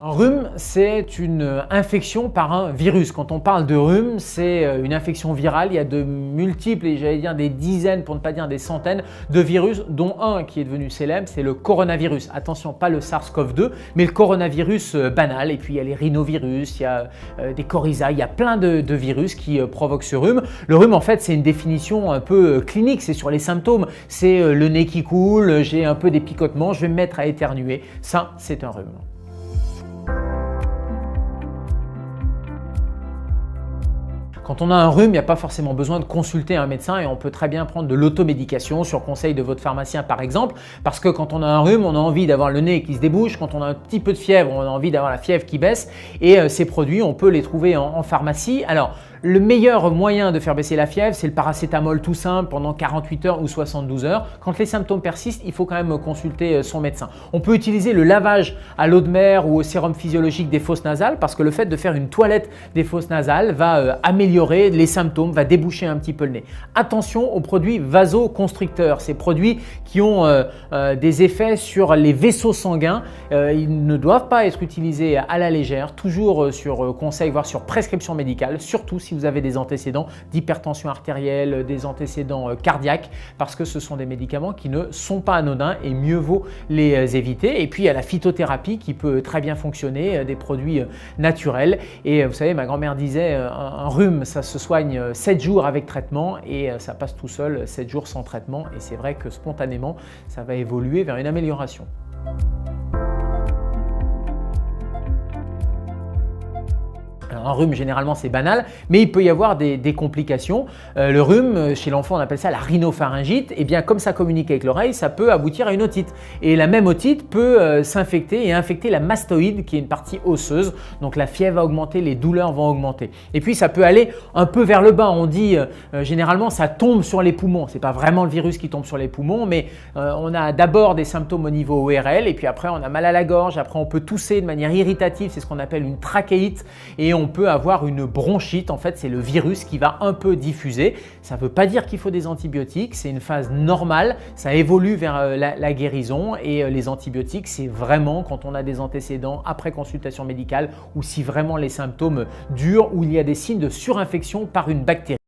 Un rhume, c'est une infection par un virus. Quand on parle de rhume, c'est une infection virale. Il y a de multiples, et j'allais dire des dizaines, pour ne pas dire des centaines, de virus, dont un qui est devenu célèbre, c'est le coronavirus. Attention, pas le SARS-CoV-2, mais le coronavirus banal. Et puis il y a les rhinovirus, il y a des coryza, il y a plein de virus qui provoquent ce rhume. Le rhume, en fait, c'est une définition un peu clinique, c'est sur les symptômes. C'est le nez qui coule, j'ai un peu des picotements, je vais me mettre à éternuer. Ça, c'est un rhume. Quand on a un rhume, il n'y a pas forcément besoin de consulter un médecin et on peut très bien prendre de l'automédication sur conseil de votre pharmacien par exemple, parce que quand on a un rhume, on a envie d'avoir le nez qui se débouche, quand on a un petit peu de fièvre, on a envie d'avoir la fièvre qui baisse et ces produits, on peut les trouver en pharmacie. Alors, le meilleur moyen de faire baisser la fièvre, c'est le paracétamol tout simple pendant 48 heures ou 72 heures. Quand les symptômes persistent, il faut quand même consulter son médecin. On peut utiliser le lavage à l'eau de mer ou au sérum physiologique des fosses nasales parce que le fait de faire une toilette des fosses nasales va améliorer les symptômes, va déboucher un petit peu le nez. Attention aux produits vasoconstricteurs, ces produits qui ont des effets sur les vaisseaux sanguins. Ils ne doivent pas être utilisés à la légère, toujours sur conseil, voire sur prescription médicale, surtout si vous avez des antécédents d'hypertension artérielle, des antécédents cardiaques, parce que ce sont des médicaments qui ne sont pas anodins et mieux vaut les éviter. Et puis il y a la phytothérapie qui peut très bien fonctionner, des produits naturels. Et vous savez, ma grand-mère disait un rhume, ça se soigne 7 jours avec traitement et ça passe tout seul 7 jours sans traitement. Et c'est vrai que spontanément, ça va évoluer vers une amélioration. Alors, un rhume, généralement, c'est banal, mais il peut y avoir des complications. Le rhume, chez l'enfant, on appelle ça la rhinopharyngite. Et bien, comme ça communique avec l'oreille, ça peut aboutir à une otite. Et la même otite peut s'infecter et infecter la mastoïde, qui est une partie osseuse. Donc, la fièvre va augmenter, les douleurs vont augmenter. Et puis, ça peut aller un peu vers le bas. On dit, généralement, ça tombe sur les poumons. Ce n'est pas vraiment le virus qui tombe sur les poumons, mais on a d'abord des symptômes au niveau ORL. Et puis après, on a mal à la gorge. Après, on peut tousser de manière irritative. C'est ce qu'on appelle une trachéite. Et on peut avoir une bronchite. En fait, c'est le virus qui va un peu diffuser. Ça ne veut pas dire qu'il faut des antibiotiques. C'est une phase normale. Ça évolue vers la guérison. Et les antibiotiques, c'est vraiment quand on a des antécédents après consultation médicale ou si vraiment les symptômes durent ou il y a des signes de surinfection par une bactérie.